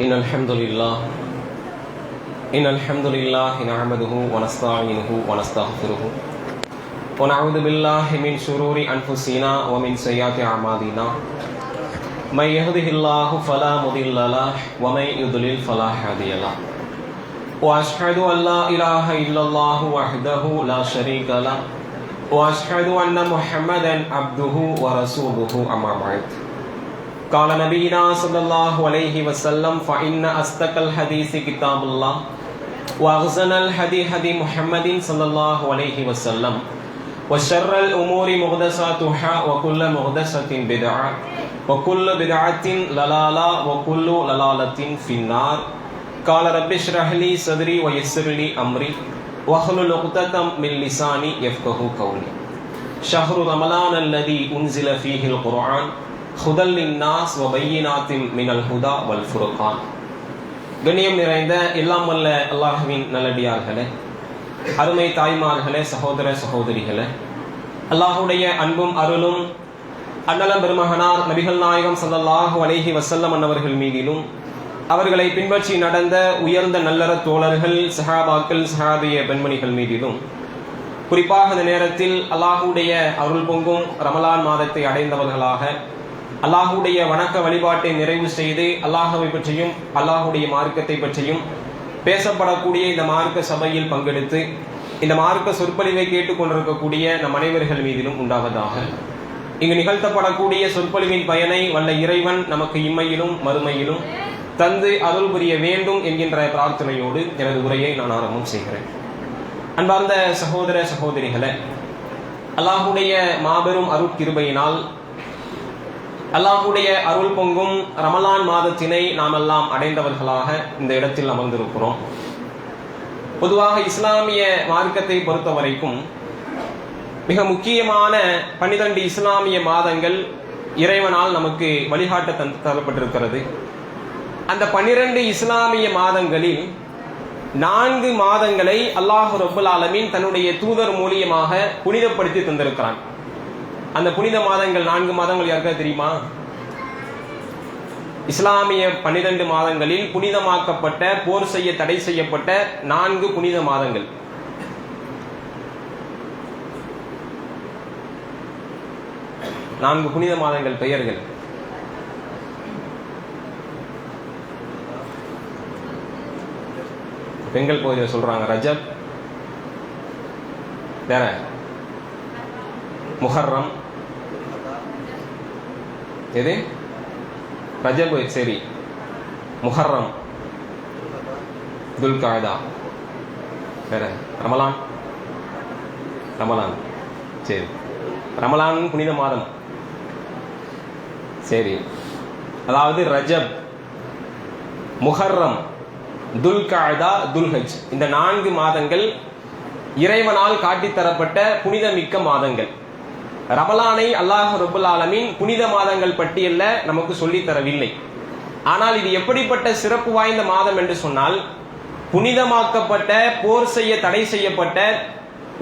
إن الحمد لله نحمده ونستعينه ونستغفره ونعوذ بالله من شرور أنفسنا ومن سيئات أعمالنا من يهده الله فلا مضل له ومن يضلل فلا هادي له وأشهد أن لا إله إلا الله وحده لا شريك له وأشهد أن محمدا عبده ورسوله أما بعد قال نبينا صلى الله عليه وسلم فإن أصدق الحديث كتاب الله وأحسن الهدي هدي محمد صلى الله عليه وسلم وشر الأمور محدثاتها وكل محدثة بدعة وكل بدعة ضلالة وكل ضلالة في النار قال رب اشرح لي صدري ويسر لي أمري واحلل عقدة من لساني يفقهوا قولي شهر رمضان الذي أنزل فيه القرآن ஹுதல் லின்னாஸ் வ பையினாத்தின் மினல் ஹுதா வல் ஃபுர்கான். கண்ணியம் நிறைந்த எல்லாம் வல்ல அல்லாஹ்வின் நல்லடியார்களே, அருமை தாய்மார்களே, சகோதர சகோதரிகளே, அல்லாஹுடைய அன்பும் அருளும் அன்னலம் பெருமகனார் நபிகள் நாயகம் ஸல்லல்லாஹு அலைஹி வஸல்லம் அன்னவர்கள் மீதிலும் அவர்களை பின்பற்றி நடந்த உயர்ந்த நல்லற தோழர்கள், சஹாபாக்கள், சஹாபிய பெண்மணிகள் மீதிலும், குறிப்பாக இந்த நேரத்தில் அல்லாஹுடைய அருள் பொங்கும் ரமலான் மாதத்தை அடைந்தவர்களாக அல்லாஹுடைய வணக்க வழிபாட்டை நிறைவு செய்து அல்லாஹவை பற்றியும் அல்லாஹுடைய மார்க்கத்தை பற்றியும் பேசப்படக்கூடிய இந்த மார்க்க சபையில் பங்கெடுத்து இந்த மார்க்க சொற்பொழிவை கேட்டுக்கொண்டிருக்கக்கூடிய நம் அனைவர்கள் மீதிலும் உண்டாவதாக. இங்கு நிகழ்த்தப்படக்கூடிய சொற்பொழிவின் பயனை வல்ல இறைவன் நமக்கு இம்மையிலும் மறுமையிலும் தந்து அருள் புரிய வேண்டும் என்கின்ற பிரார்த்தனையோடு எனது உரையை நான் ஆரம்பம் செய்கிறேன். அன்பார்ந்த சகோதர சகோதரிகளே, அல்லாஹுடைய மாபெரும் அருட்கிருபையினால் அல்லாஹுடைய அருள் பொங்கும் ரமலான் மாதத்தினை நாம் எல்லாம் அடைந்தவர்களாக இந்த இடத்தில் அமர்ந்திருக்கிறோம். பொதுவாக இஸ்லாமிய மார்க்கத்தை பொறுத்த வரைக்கும் மிக முக்கியமான 12 இஸ்லாமிய மாதங்கள் இறைவனால் நமக்கு வழிகாட்ட தரப்பட்டிருக்கிறது. அந்த 12 இஸ்லாமிய மாதங்களில் 4 மாதங்களை அல்லாஹ் ரப்புல் ஆலமீன் தன்னுடைய தூதர் மூலியமாக புனிதப்படுத்தி தந்திருக்கிறான். அந்த புனித மாதங்கள் 4 மாதங்கள் யாருக்கா தெரியுமா? இஸ்லாமிய 12 மாதங்களில் புனிதமாக்கப்பட்ட, போர் செய்ய தடை செய்யப்பட்ட 4 புனித மாதங்கள். நான்கு புனித மாதங்கள் பெயர்கள்: பெண்கள் பகுதியில் சொல்றாங்க ரஜப், வேற முஹர்ரம், எது ரஜப், சரி, முஹர்ரம், துல்காதா, வேற ரமலான். ரமலான், சரி, ரமலான் புனித மாதம், சரி. அதாவது ரஜப், முஹர்ரம், துல்காதா, துல்ஹஜ், இந்த 4 மாதங்கள் இறைவனால் காட்டித்தரப்பட்ட புனிதமிக்க மாதங்கள். ரமலானை அல்லாஹ் ரப்புல் ஆலமீன் புனித மாதங்கள் பட்டியல்ல நமக்கு சொல்லித் தரவில்லை. ஆனால் இது எப்படிப்பட்ட சிறப்பு வாய்ந்த மாதம் என்று சொன்னால், புனிதமாக்கப்பட்ட, போர் செய்ய தடை செய்யப்பட்ட,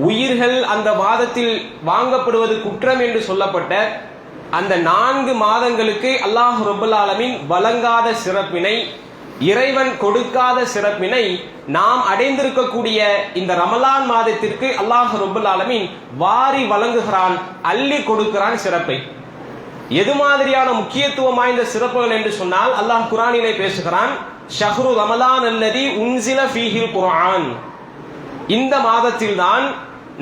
உயிர்கள் அந்த மாதத்தில் வாங்கப்படுவது குற்றம் என்று சொல்லப்பட்ட அந்த 4 மாதங்களுக்கு அல்லாஹ் ரப்புல் ஆலமீன் வழங்காத சிறப்பினை, இறைவன் கொடுக்காத சிறப்பினை நாம் அடைந்திருக்கக்கூடிய இந்த ரமலான் மாதத்திற்கு அல்லாஹ் ரப்புல் ஆலமீன் வாரி வழங்குகிறான், அள்ளி கொடுக்கிறான் சிறப்பை. எது மாதிரியான முக்கியத்துவம் வாய்ந்த சிறப்புகள் என்று சொன்னால், அல்லாஹ் குர்ஆனிலே பேசுகிறான், ஷஹ்ரு ரமலான் அல்லதி உன்சில ஃபீஹில் குர்ஆன். இந்த மாதத்தில் தான்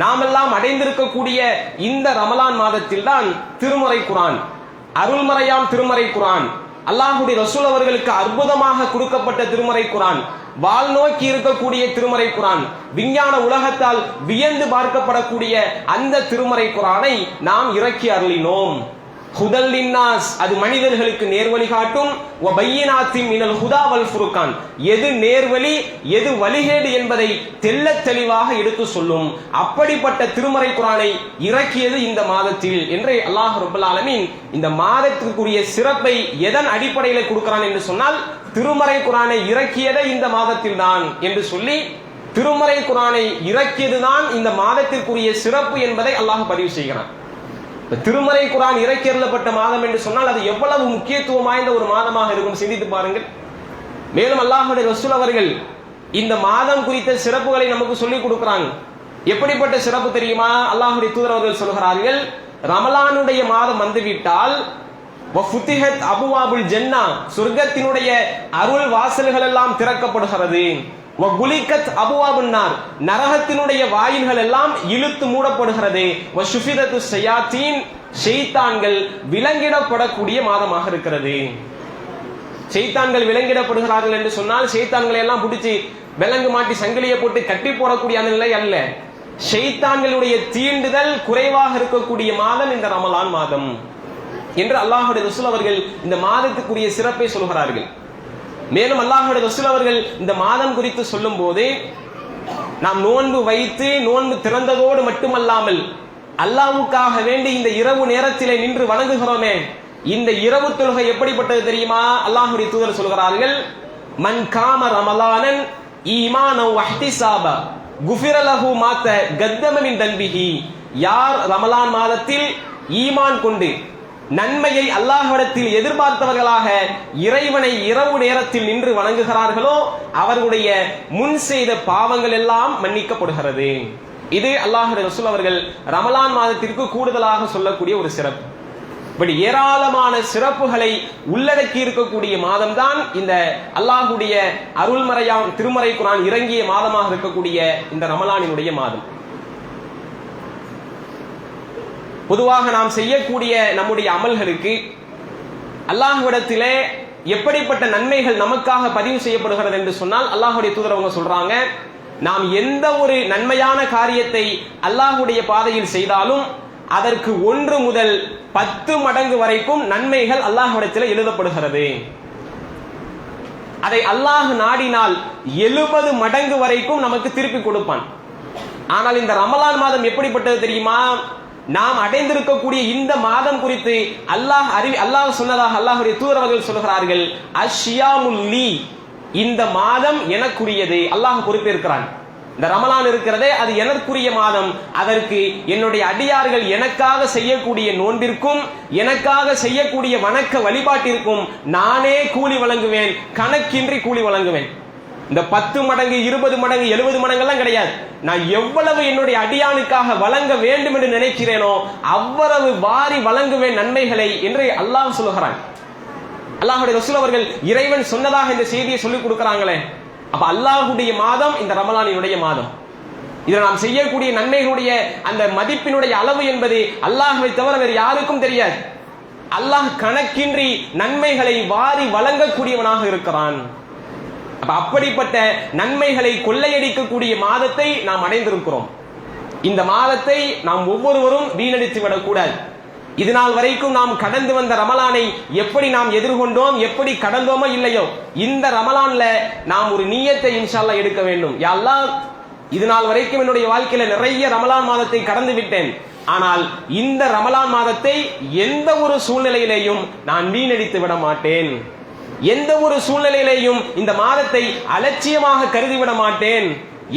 நாமெல்லாம் அடைந்திருக்கக்கூடிய இந்த ரமலான் மாதத்தில் தான் திருமறை குர்ஆன், அருள்மறையாம் திருமறை குர்ஆன், அல்லாஹுடைய ரசூல் அவர்களுக்கு அற்புதமாக கொடுக்கப்பட்ட திருமறை குர்ஆன், வால் நோக்கி இருக்கக்கூடிய திருமறை குர்ஆன், விஞ்ஞான உலகத்தால் வியந்து பார்க்கப்படக்கூடிய அந்த திருமறை குர்ஆனை நாம் இறக்கி அருளினோம். ஹுதல் லின்னாஸ், அது மனிதர்களுக்கு நேர்வழி காட்டும். வ பையினாத்தின் மினல் ஹுதா வல் ஃபுர்கான், எது நேர்வழி எது வழிகேடு என்பதை தெள்ளத் தெளிவாக எடுத்து சொல்லும். அப்படிப்பட்ட திருமறை குர்ஆனை இறக்கியது இந்த மாதத்தில் என்று அல்லாஹ் ரப்புல் ஆலமீன் இந்த மாதத்திற்குரிய சிறப்பை எதன் அடிப்படையில் கொடுக்கிறான் என்று சொன்னால், திருமறை குர்ஆனை இறக்கியதை இந்த மாதத்தில் தான் என்று சொல்லி, திருமறை குர்ஆனை இறக்கியதுதான் இந்த மாதத்திற்குரிய சிறப்பு என்பதை அல்லாஹ் பதிவு செய்கிறான். திருமறை குர்ஆன் இறக்கி அருளப்பட்ட மாதம் என்று சொன்னால் அது எவ்வளவு முக்கியத்துவம் வாய்ந்த ஒரு மாதமாக இருக்கும் சிந்தித்து பாருங்கள். மேலும் அல்லாஹ்வுடைய ரசூல் அவர்கள் இந்த மாதம் குறித்த சிறப்புகளை நமக்கு சொல்லிக் கொடுக்கிறாங்க. எப்படிப்பட்ட சிறப்பு தெரியுமா? அல்லாஹ்வுடைய தூதர் அவர்கள் சொல்கிறார்கள், ரமலானுடைய மாதம் வந்துவிட்டால் வஃபுத்திஹத் அபுவாபுல் ஜன்னா, சொர்க்கத்தினுடைய அருள் வாசல்கள் எல்லாம் திறக்கப்படுகிறது. வகுலிகத் அபுவாபுன் நார், நரகத்தினுடைய வாயில்கள் எல்லாம் இழுத்து மூடப்படுகிறது. வஷுஃபிதத்து ஷயாத்தீன், ஷைத்தான்கள் விலங்கிடப்படக்கூடிய மாதமாக இருக்கிறது. ஷைத்தான்கள் விலங்கிடப்படுகிறார்கள் என்று சொன்னால் ஷைத்தான்களை எல்லாம் பிடிச்சி விலங்கு மாட்டி சங்கிலியை போட்டு கட்டி போடக்கூடிய அந்த நிலை அல்ல. ஷைத்தான்களுடைய தீண்டுதல் குறைவாக இருக்கக்கூடிய மாதம் இந்த ரமலான் மாதம் என்று அல்லாஹ்வுடைய ரசூல் அவர்கள் இந்த மாதத்துக்குரிய சிறப்பை சொல்கிறார்கள். மேலும் அல்லாஹ்வுடைய ரசூல் அவர்கள் இந்த மாதம் குறித்து சொல்லும் போது, நாம் நோன்பு வைத்து நோன்பு திறந்ததோடு மட்டுமல்லாமல் அல்லாஹ்வுக்காக வேண்டி இந்த இரவு நேரத்திலே நின்று வணங்குகிறோமே, இந்த இரவு தொழுகை எப்படிப்பட்டது தெரியுமா? அல்லாஹ்வுடைய தூதர் சொல்கிறார்கள், மன் காம ரமலானன் ஈமானன் வஹ்திசாபா குஃபிர லஹு மா தகத்தம மின் தன்பிஹி, யார் ரமலான் மாதத்தில் ஈமான் கொண்டு நன்மையை அல்லாஹ்விடத்தில் எதிர்பார்த்தவர்களாக இறைவனை இரவு நேரத்தில் நின்று வணங்குகிறார்களோ அவர்களுடைய முன் செய்த பாவங்கள் எல்லாம் மன்னிக்கப்படுகிறது. இது அல்லாஹ்வுடைய ரசூல் அவர்கள் ரமலான் மாதத்திற்கு கூடுதலாக சொல்லக்கூடிய ஒரு சிறப்பு. இப்படி ஏராளமான சிறப்புகளை உள்ளடக்கி இருக்கக்கூடிய மாதம் தான் இந்த அல்லாஹ்வுடைய அருள்மறையாம் திருமறை குர்ஆன் இறங்கிய மாதமாக இருக்கக்கூடிய இந்த ரமலானினுடைய மாதம். பொதுவாக நாம் செய்யக்கூடிய நம்முடைய அமல்களுக்கு அல்லாஹ்விடத்திலே எப்படிப்பட்ட நன்மைகள் நமக்காக பதிவு செய்யப்படுகிறது என்று சொன்னால், அல்லாஹ்வுடைய தூதர் அவங்க சொல்றாங்க, நாம் எந்த ஒரு நன்மையான காரியத்தை அல்லாஹ்வுடைய பாதையில் செய்தாலும் அதற்கு 1 முதல் 10 மடங்கு வரைக்கும் நன்மைகள் அல்லாஹ்விடத்தில் எழுதப்படுகிறது. அதை அல்லாஹ் நாடினால் 70 மடங்கு வரைக்கும் நமக்கு திருப்பி கொடுப்பான். ஆனால் இந்த ரமலான் மாதம் எப்படிப்பட்டது தெரியுமா? நாம் அடைந்திருக்கக்கூடிய இந்த மாதம் குறித்து அல்லாஹ் சொன்னதாக அல்லாஹ்வுடைய தூதர் அவர்கள் சொல்கிறார்கள், அஷ்யாமுல் லீ, இந்த மாதம் எனக்குரியது. அல்லாஹ் பொறுப்பேற்கிறான். இந்த ரமலான் இருக்கிறதே அது எனக்குரிய மாதம். அதற்கு என்னுடைய அடியார்கள் எனக்காக செய்யக்கூடிய நோன்பிற்கும் எனக்காக செய்யக்கூடிய வணக்க வழிபாட்டிற்கும் நானே கூலி வழங்குவேன், கணக்கின்றி கூலி வழங்குவேன். இந்த 10 மடங்கு 20 மடங்கு 70 மடங்கு எல்லாம் கிடையாது. நான் எவ்வளவு என்னுடைய அடியானுக்காக வழங்க வேண்டும் என்று நினைக்கிறேனோ அவ்வளவு வாரி வழங்குவேன் நன்மைகளை என்று அல்லாஹ் சொல்லுகிறான். அல்லாஹ்வுடைய ரசூல் அவர்கள் இறைவன் சொன்னதாக இந்த செய்தியை சொல்லிக் கொடுக்கிறாங்களே. அப்ப அல்லாஹ்வுடைய மாதம் இந்த ரமலானினுடைய மாதம். இதில் நாம் செய்யக்கூடிய நன்மைகளுடைய அந்த மதிப்பினுடைய அளவு என்பது அல்லாஹ்வை தவிர வேறு யாருக்கும் தெரியாது. அல்லாஹ் கணக்கின்றி நன்மைகளை வாரி வழங்கக்கூடியவனாக இருக்கிறான். அப்படிப்பட்ட நன்மைகளை கொள்ளையடிக்கக்கூடிய மாதத்தை நாம் அடைந்திருக்கிறோம். இந்த மாதத்தை நாம் ஒவ்வொருவரும் வீணடித்து விடக்கூடாது. இது நாள் வரைக்கும் நாம் கடந்து வந்த ரமலானை எப்படி நாம் எதிர்கொண்டோம், எப்படி கடந்தோமோ இல்லையோ, இந்த ரமலான்ல நாம் ஒரு நியத்தை இன்ஷா அல்லாஹ் எடுக்க வேண்டும். யா அல்லாஹ், இது நாள் வரைக்கும் என்னுடைய வாழ்க்கையில நிறைய ரமலான் மாதத்தை கடந்து விட்டேன். ஆனால் இந்த ரமலான் மாதத்தை எந்த ஒரு சூழ்நிலையிலேயும் நான் வீணடித்து விட மாட்டேன். எந்த ஒரு சூழ்நிலையிலேயும் இந்த மாதத்தை அலட்சியமாக கருதிவிட மாட்டேன்.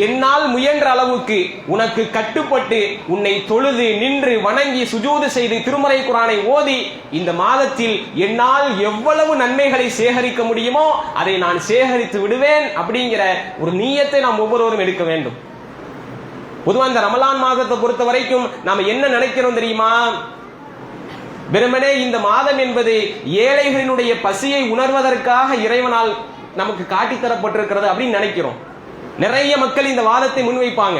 என்னால் முயன்ற அளவுக்கு உனக்கு கட்டுப்பட்டு உன்னை தொழுது நின்று வணங்கி சுஜூது செய்து திருமறை குர்ஆனை ஓதி இந்த மாதத்தில் என்னால் எவ்வளவு நன்மைகளை சேகரிக்க முடியுமோ அதை நான் சேகரித்து விடுவேன் அப்படிங்கிற ஒரு நியத்தை நாம் ஒவ்வொருவரும் எடுக்க வேண்டும். பொதுவாக இந்த ரமலான் மாதத்தை பொறுத்த வரைக்கும் நாம என்ன நினைக்கிறோம் தெரியுமா? வெறுமனே இந்த மாதம் என்பது ஏழைகளினுடைய பசியை உணர்வதற்காக இறைவனால் நமக்கு காட்டித்தரப்பட்டிருக்கிறது அப்படின்னு நினைக்கிறோம். நிறைய மக்கள் இந்த வாதத்தை முன்வைப்பாங்க.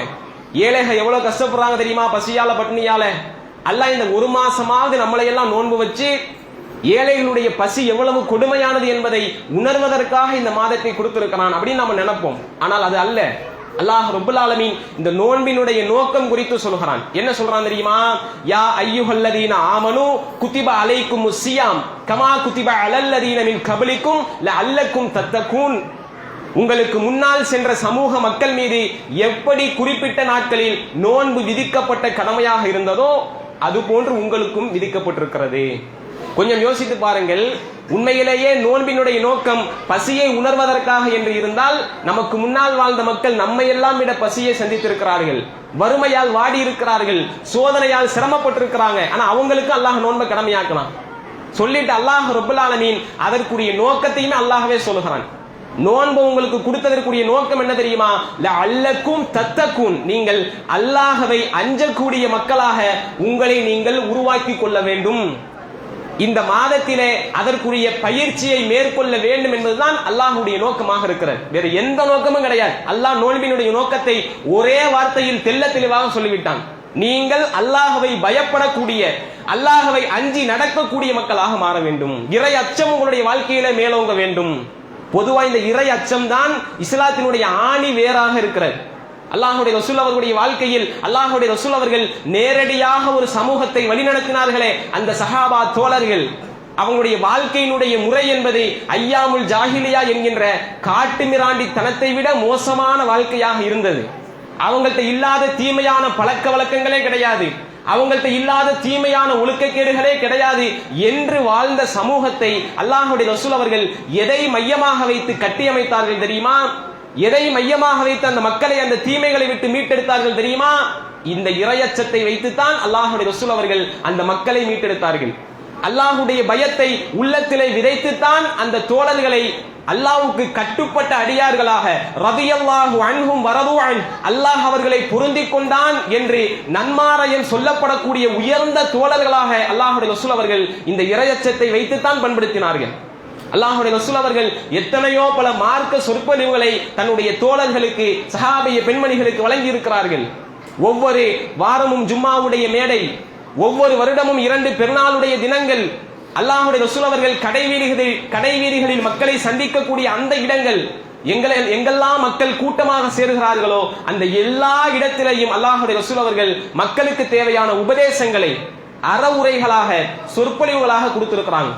ஏழைகள் எவ்வளவு கஷ்டப்படுறாங்க தெரியுமா பசியால பட்டினியால. அல்லாஹ் இந்த 1 மாசமாவது நம்மளை எல்லாம் நோன்பு வச்சு ஏழைகளுடைய பசி எவ்வளவு கொடுமையானது என்பதை உணர்வதற்காக இந்த மாதத்தை கொடுத்திருக்கிறான் அப்படின்னு நம்ம நினைப்போம். ஆனால் அது அல்ல. அல்லாஹ் ரப்பல் ஆலமீன் இந்த நோன்பினுடைய நோக்கம் குறித்து சொல்கிறான். என்ன சொல்றான் தெரியுமா? யா அய்யுஹல்லதீன ஆமனு குதிப அலைக்குமுஸ் ஸியாம் கமா குதிப அலல்லதீன மின் கப்லிக்கும் லஅல்லக்கும் தத்தகூன். உங்களுக்கு முன்னால் சென்ற சமூக மக்கள் மீது எப்படி குறிப்பிட்ட நாட்களில் நோன்பு விதிக்கப்பட்ட கடமையாக இருந்ததோ அது போன்று உங்களுக்கும் விதிக்கப்பட்டிருக்கிறது. கொஞ்சம் யோசித்து பாருங்கள். உண்மையிலேயே நோன்பினுடைய நோக்கம் பசியை உணர்வதற்காக என்று இருந்தால் நமக்கு முன்னால் வாழ்ந்த மக்கள் நம்மை எல்லாம் விட பசியை சந்தித்திருக்கிறார்கள், வறுமையால் வாடி இருக்கிறார்கள், சோதனையால் சிரமப்பட்டிருக்கிறாங்க. ஆனா அவங்களுக்கு அல்லாஹ் நோன்பை கடமையாக்கலாம் சொல்லிட்டு அல்லாஹ் ரப்பல் ஆலமீன் அதற்குரிய நோக்கத்தையுமே அல்லாஹ்வே சொல்லுகிறான். நோன்பு உங்களுக்கு கொடுத்ததற்குரிய நோக்கம் என்ன தெரியுமா? லஅல்லக்கும் தத்தகுன், நீங்கள் அல்லாஹ்வை அஞ்சக்கூடிய மக்களாக உங்களை நீங்கள் உருவாக்கி கொள்ள வேண்டும். இந்த மாதத்திலே அதற்குரிய பயிற்சியை மேற்கொள்ள வேண்டும் என்பதுதான் அல்லாஹ்வுடைய நோக்கமாக இருக்கிறது. வேற எந்த நோக்கமும் கிடையாது. அல்லாஹ் நோன்பினுடைய நோக்கத்தை ஒரே வார்த்தையில் தெள்ள தெளிவாக சொல்லிவிட்டான். நீங்கள் அல்லாஹ்வை பயப்படக்கூடிய, அல்லாஹ்வை அஞ்சி நடக்கக்கூடிய மக்களாக மாற வேண்டும். இறை அச்சம் உங்களுடைய வாழ்க்கையில மேலோங்க வேண்டும். பொதுவா இந்த இறை அச்சம் தான் இஸ்லாத்தினுடைய ஆணி வேறாக இருக்கிறது. அல்லாஹ்வுடைய ரசூல் அவர்களுடைய வாழ்க்கையில் அல்லாஹ்வுடைய ரசூல் அவர்கள் நேரடியாக ஒரு சமூகத்தை வழிநடத்தினார்களே, அந்த சஹாபா தோழர்கள், அவங்களுடைய வாழ்க்கையினுடைய முறை என்பதை ஐயாமுல் ஜாஹிலியா என்கின்ற காட்டுமிராண்டி தனத்தை விட மோசமான வாழ்க்கையாக இருந்தது. அவங்கள்ட்ட இல்லாத தீமையான பழக்க வழக்கங்களே கிடையாது, அவங்கள்ட்ட இல்லாத தீமையான ஒழுக்கக்கேடுகளே கிடையாது என்று வாழ்ந்த சமூகத்தை அல்லாஹ்வுடைய ரசூல் அவர்கள் எதை மையமாக வைத்து கட்டியமைத்தார்கள் தெரியுமா? எதை மையமாக வைத்து அந்த மக்களை அந்த தீமைகளை விட்டு மீட்டெடுத்தார்கள் தெரியுமா? இந்த இறையச்சத்தை வைத்துத்தான் அல்லாஹ்வுடைய ரசூல் அவர்கள் அந்த மக்களை மீட்டெடுத்தார்கள். அல்லாஹ்வுடைய பயத்தை உள்ளத்திலே விதைத்துத்தான் அந்த தோழர்களை அல்லாஹ்வுக்கு கட்டுப்பட்ட அடியார்களாக ரலியல்லாஹு அன்ஹும் வரது அன், அல்லாஹ் அவர்களை பொருந்திக் கொண்டான் என்று நன்மாராயம் சொல்லப்படக்கூடிய உயர்ந்த தோழர்களாக அல்லாஹ்வுடைய ரசூல் அவர்கள் இந்த இறையச்சத்தை வைத்துத்தான் பண்படுத்தினார்கள். அல்லாஹ்வுடைய ரசூல் அவர்கள் எத்தனையோ பல மார்க்க சொற்பொழிவுகளை தன்னுடைய தோழர்களுக்கு, சஹாபிய பெண்மணிகளுக்கு வழங்கி இருக்கிறார்கள். ஒவ்வொரு வாரமும் ஜும்மாவுடைய மேடை, ஒவ்வொரு வருடமும் 2 பெருநாளுடைய தினங்கள், அல்லாஹ்வுடைய ரசூல் அவர்கள் கடைவீதிகளில் மக்களை சந்திக்கக்கூடிய அந்த இடங்கள், எங்கெல்லாம் மக்கள் கூட்டமாக சேருகிறார்களோ அந்த எல்லா இடத்திலேயும் அல்லாஹ்வுடைய ரசூல் அவர்கள் மக்களுக்கு தேவையான உபதேசங்களை அறவுரைகளாக, சொற்பொழிவுகளாக கொடுத்திருக்கிறாங்க.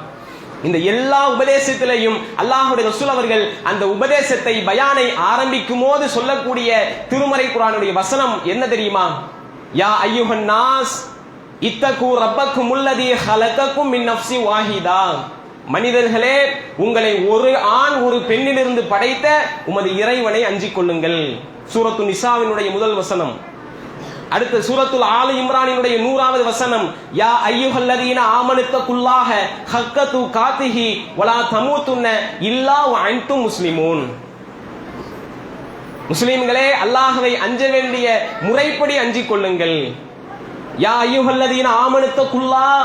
இந்த எல்லா உபதேசத்திலையும் அல்லாஹ்வுடைய ரசூல் அவர்கள் அந்த உபதேசத்தை, பயானை ஆரம்பிக்கும் போது சொல்லக்கூடிய திருமறை குர்ஆனுடைய வசனம் என்ன தெரியுமா? யா அய்யுஹன் நாஸ் இத்தகு ரப்பக்கும் அல்லதி ஹலகக்கும் மின் நஃப்ஸி வாஹிதா, மனிதர்களே, உங்களை ஒரு ஆண் ஒரு பெண்ணிலிருந்து படைத்த உமது இறைவனை அஞ்சிக் கொள்ளுங்கள். சூரத்து நிசாவினுடைய முதல் வசனம். அடுத்த சூரத்துல் ஆலி இம்ரானினுடைய 100வது வசனம், யா அய்யுஹல்லதீன ஆமனுத்தகுல்லாஹ ஹக்க துகாத்திஹி வலா தமூதுன்ன இல்லா வ அன்தும் முஸ்லிமூன். முஸ்லிம்களே, அல்லாஹ்வை அஞ்ச வேண்டிய முறைப்படி அஞ்சிக் கொள்ளுங்கள். யா அய்யுஹல்லதீன ஆமனுத்தகுல்லாஹ